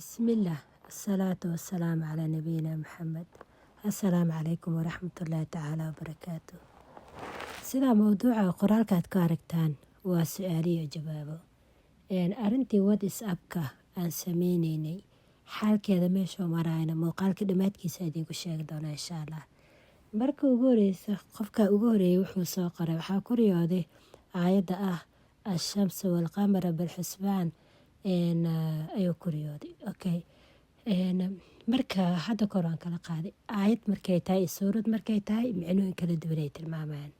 بسم الله الصلاة والسلام على نبينا محمد. السلام عليكم ورحمة الله تعالى وبركاته. sida mawduuca qoraalka aad ka aragtaan waa su-aaliyo jawaabo. Arrintii WhatsApp-ka aan sameyneynay xaalkeeda meeshuu marayna muuqaalka dhammaadkiisa idinku sheegi doonaa insha Allah. Marka ugu horeysa qofka ugu horeeyay wuxuu soo qoray waxaa ku riyooday aayadda ah ash-shamsu wal-qamara bil-xusbaan ayuu ku riyooday. Okay. Marka hadda kor aan kala qaaday aayad markay tahay suurad markay tahay micnooyin kala duwan ay tilmaamayaan.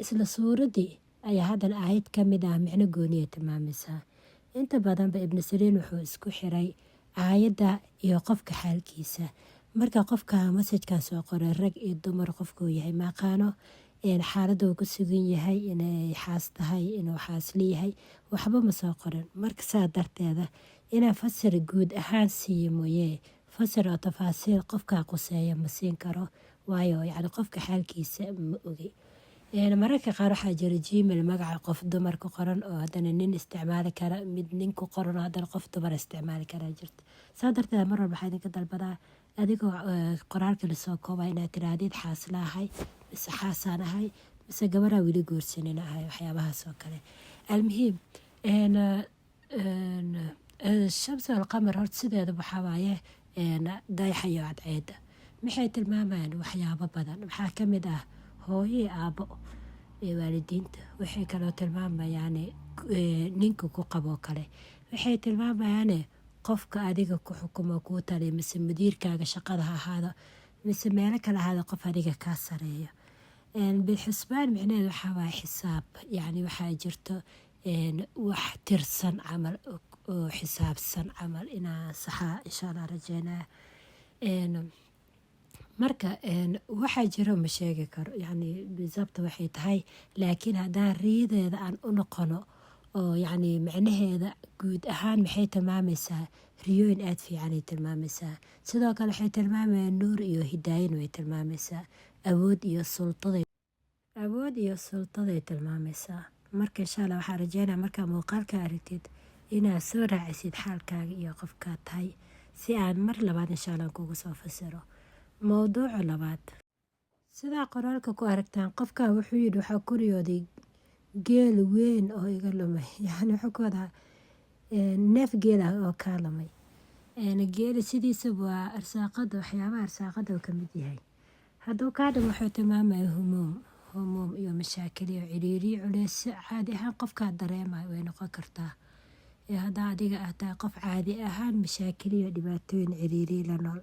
Isla suuradii ayaa haddana aayad ka mid ah micno gooni ay tilmaamaysaa. Inta badanba Ibn Siriin wuxuu isku xiray aayadda iyo qofka xaalkiisa. Marka qofka message-kan soo qoray rag iyo dumar qofku yahay maaqaano xaaladda uu ku sugan yahay inay xaas tahay inuu xaas leeyahay waxba ma soo qoran. Marka saa darteeda inaan fasir guud ahaan siiyo mooyee fasir oo tafaasiil qofka quseeya ma siin karo waayo yacni qofka xaalkiisa ma ogi. Mararka qaar waxaa jira Gmail magaca qof dumar ku qoran oo haddana nin isticmaali kara mid nin ku qoran oo haddana qof dumar isticmaali kara jirta. Saa darteed mar walba waxaa idinka dalbadaa adigoo qoraalka la soo koobay inaad tirahdid xaas laahay mise xaasaan ahay mise gabaraa weli guursanin ahay waxyaabahaas oo kale. Almuhiim shamsi wal-qamar horta sideeda waxaa waaye dayaxa iyo cadceedda maxay tilmaamayaan waxyaabo badan waxaa ka mid ah hooyo aabbo ee waalidiinta waxay kaloo tilmaamayaan ninka ku qabo kale waxay tilmaamayaan qofka adiga ku xukumo kuu taliya mise mudiirkaaga shaqada ha ahaado mise meelo kale ahaado qof adiga kaa sareeyo. Bil-xusbaan micnaheedu waxaa waaye xisaab yacni waxaa jirto wax tirsan camal oo xisaabsan camal inaa saxaa insha Allah rajeynaa. Marka waxaa jiro ma sheegi karo yacni bisabta waxay tahay laakiin haddaan riideeda aan u noqono oo yacni macnaheeda guud ahaan maxay tilmaamaysaa riyooyin aad fiican ay tilmaamaysaa. Sidoo kale waxay tilmaamayaan nuur iyo hidaayin way tilmaamaysaa awood iyo sultaday tilmaamaysaa. Marka insha Allah waxaa rajeynaa markaa muuqaalka aragtid inaad soo raacisid xaalkaaga iyo qofkaa tahay si aan mar labaad insha Allah kugu soo fasiro. Mawduuca labaad sidaa qoraalka ku aragtaan qofka wuxuu yidhi waxaa ku riyooday geel weyn oo iga lumay yacni wuxuu ku wadaa neef geel ah oo kaa lumay. Geela sidiisa waa arsaaqada waxyaabaha arsaaqada uu ka mid yahay hadduu kaa dhimo wuxuu tilmaamaya humuum iyo mashaakil iyo ciriiri culeys caadi ahaan qofkaa dareemayo way noqon kartaa. Haddaa adiga ah tahay qof caadi ahaan mashaakil iyo dhibaatooyin ciriiri la nool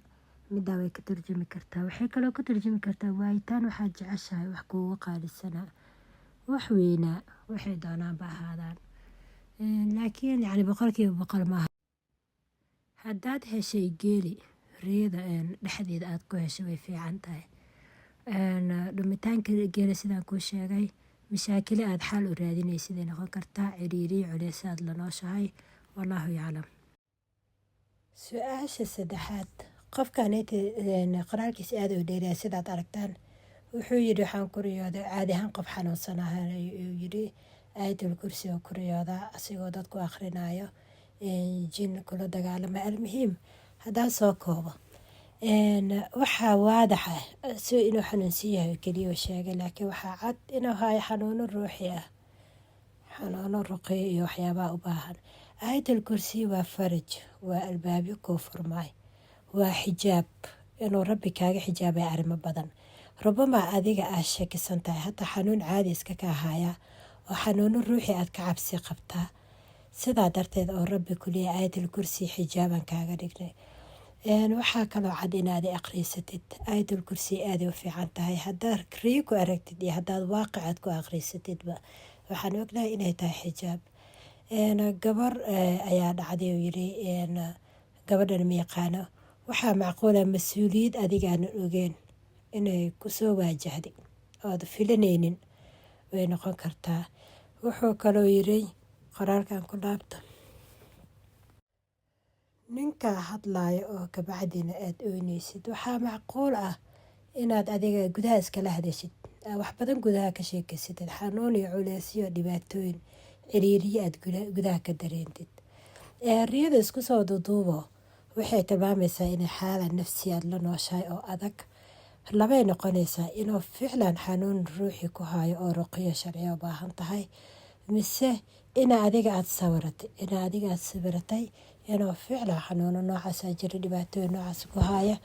middaa way ka turjumi kartaa. Waxay kaloo ka turjumi kartaa waayitaan waxaad jeceshahay wax kuugu qaalisanaa wax weynaa waxay doonaanba ahaadaan laakiin yacni boqolkiiba boqol maaha. Haddaad heshay geeli riyada dhexdeeda aad ku heshay way fiican tahay. Dhumitaanka geela sidaan kuu sheegay mashaakilo aad xal u raadinaysid ay noqon kartaa ciriiri culeys aad la nooshahay wallaahu yaclam. Su-aasha saddexaad qofkan qoraalkiisa aad u dheeraa sidaad aragtaan wuxuu yidhi waxaan ku riyooday caadi ahaan qof xanuunsanahay ayuu yidhi aayatul kursi oo ku riyoodaa asigoo dadku akhrinayo jin kula dagaalama. Almuhiim haddaan soo koobo waxaa waadaxa si inuu xanuunsan yahay keliya sheegay laakiin waxaa cad inuu hayo xanuuno ruuxi ah xanuuno ruqi iyo waxyaabaha u baahan. aayatul kursi waa faraj waa albaabyo kuu furmay waa xijaab inuu rabbi kaaga xijaabay arrimo badan. rubama adiga aad shakisan tahay hataa xanuun caadi iska kaa haya oo xanuuno ruuxi aad ka cabsi qabtaa sidaa darteed oo rabbi ku leeyahay aayatul kursi xijaaban kaaga dhignay. waxaa kaloo cad inaad akhriysatid aayatul kursi aad u fiican tahay haddaad riyo ku aragtid iyo haddaad waaqicaad ku akhriysatidba waxaan ognahay inay tahay xijaab. gabar ayaa dhacday oo yidhi gabadhan ma yaqaano waxaa macquula mas-uuliyad adigaanan ogeyn inay ku soo waajahday ood filanaynin way noqon kartaa. wuxuu kaloo yidhi qoraalkan ku dhaabta ninka hadlaayo oo kabacdina aad oynaysid waxaa macquul ah inaad adiga gudaha iskala hadashid wax badan gudaha ka sheekaysatid xanuun iyo culeysyo dhibaatooyin ciriiriyo aad gudaha ka dareentid. riyada isku soo duuduubo waxay tilmaamaysaa inay xaalad nafsiyaad la nooshahay oo adag. labay noqonaysaa inuu ficlan xanuun ruuxi ku hayo oo ruqiyo sharciya u baahan tahay, mise ina adiga aad sawiratay inuu ficlan xanuuno noocaasa jira, dhibaatooyin noocaas ku haya.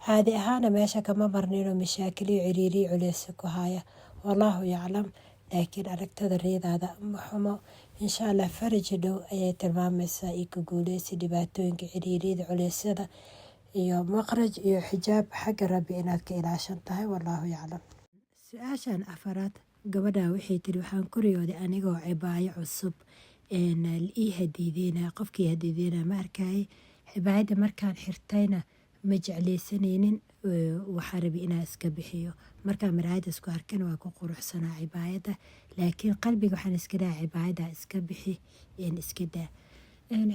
caadi ahaana meesha kama marna inuu mashaakiliyo ciriiriyo culeysi ku haya, wallaahu yaclam. laakiin aragtada riyadaada ma xumo, insha allah faraji dhow ayay tilmaamaysaa iyo ka guuleysi dhibaatooyinka ciriiriyada culeysyada iyo maqraj iyo xijaab xagga rabbi inaad ka ilaashan tahay, wallaahu yaclam. su-aashan afaraad, gabadha waxay tiri waxaan koriyooday anigoo cibaayo cusub ii hadiideynaya, qofkii hadiideynaya ma arkayay. cibaayada markaan xirtayna ma jeclaysanaynin, waxaa rabi inaa iska bixiyo. markaan maraayada isku arkana waa ku quruxsanaa cibaayada, laakiin qalbiga waxaan iska dhaha cibaayada iska bixi iska daa.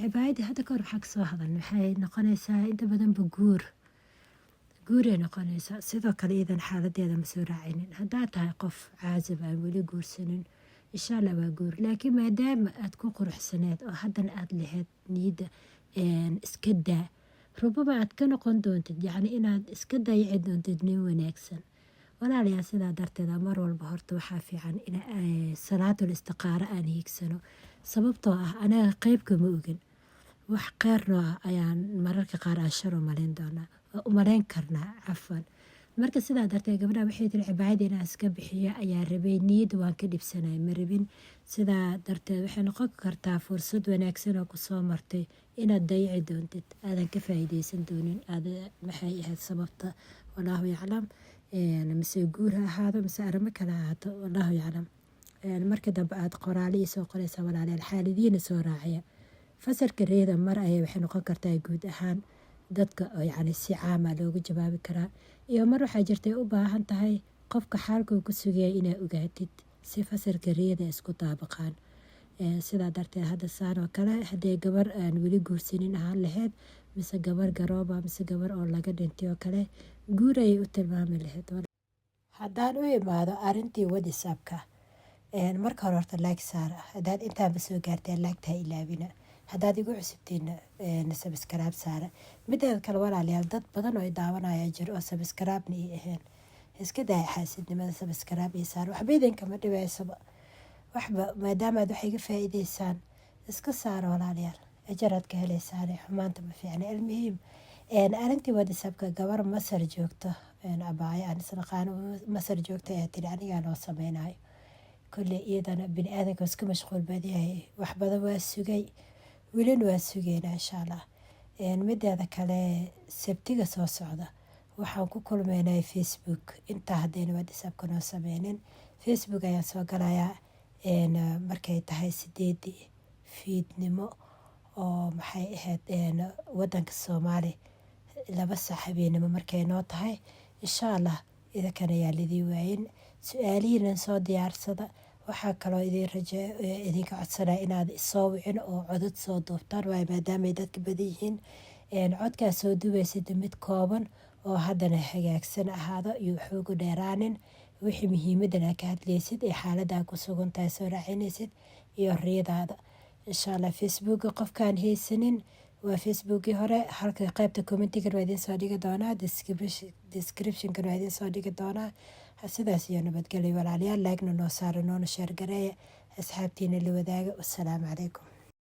cibaayada hadda kahor waxaa kasoo hadalna waxay noqonaysaa inta badanba guuray noqonaysaa. sidoo kale iyadan xaaladeeda ma soo raacinin. haddaad tahay qof caazib aan weli guursanin, insha allah waa guur. laakiin maadaama aad ku quruxsaneed oo haddana aad lahayd niyadda iska daa, rubaba aad ka noqon doontid, yacni inaad iska dayici doontid nin wanaagsan. walaalayaal sidaa darteeda mar walba horta waxaa fiican in salaatul istiqaaro aan hiigsano, sababtoo ah anaga qeybka ma ogin. wax kheyr noo ah ayaan mararka qaar aan shar umalayn karnaa, cafwan. marka sidaa darteed gabadha waxay tiri cibaayada inaan iska bixiyo ayaa rabay, niyadda waan ka dhibsanay ma rabin. sidaa darteed waxay noqon kartaa fursad wanaagsan oo kusoo martay inaad dayici doontid, aadan ka faa'iideysan doonin. maxay ahayd sababta, wallaahu yaclam. mise guur ha ahaado mise arrimo kale ha ahaato, wallaahu yaclam. marka dambe aad qoraalihii soo qoraysaa walaalayaal, xaalidiina soo raaciya. fasalka riyada mar ayay waxay noqon kartaa guud ahaan dadka yacni si caama loogu jawaabi karaa, iyo mar waxaa jirtay u baahan tahay qofka xaalkuu ku sugaya inaa ogaatid si fasalka riyada isku daabaqaan. sidaa darteed hadda saan oo kale haddee gabar aan weli guursanin ahaan lahayd, mise gabar garooba, mise gabar oo laga dhintay oo kale, guur ayay u tilmaami lahayd. haddaan u imaado arintii whatsappka, marka hore horta laag saara. haddaad intaanba soo gaarteen laagta ha ilaabina. haddaad igu cusubtiin sabskaraab saara. mideeda kale walaalayaal, dad badan oo i daawanaya jiro oo sabskaraabna ii ahayn. iska daaya xaasidnimada, sabskaraab ii saar, waxba idinkama dhibaysaba. waxba maadaama aad wax iga faa'iideysaan, iska saara walaalayaal, ajaraad ka heleysaane, xumaanta ma fiicna. almuhiim arintii whatsappka, gabar masar joogto abaayo aan isnaqaano masar joogta ayaa tiri anigaa noo sameynayo. kolley iyadana bini aadanka iska mashquul badyahay, wax badan waa sugay, welina waa sugeynaa insha allah. mideeda kale sabtiga soo socda waxaan ku kulmeynay facebook. intaa haddayna whatsappka noo sameynin, facebook ayaan soo galayaa markay tahay 8 fiidnimo oo maxay ahayd wadanka Soomaali 2 saac habeenimo markay noo tahay. insha allah idinkana yaa lidii waayin, su-aalihiina soo diyaarsada. waxaa kaloo idinka codsanaya inaad isoo wicin oo codad soo duubtaan, waayo maadaamay dadka badan yihiin. codkaas soo duubaysid mid kooban oo haddana hagaagsan ahaado iyo waxoogu dheeraanin. wixii muhiimadan aa ka hadlaysid ee xaalada ku sugan tahay soo raacinaysid iyo riyadaada. insha allah facebooka qofkaan haysanin waa facebookii hore, halka qaybta commentigan waa idin soo dhigi doonaa, descriptionkan waa idin soo dhigi doonaa. sidaas iyo nabadgelyo walaalayaal. laagna noo saara, noona sheer gareeya, asxaabtiina la wadaaga. wassalaamu calaykum.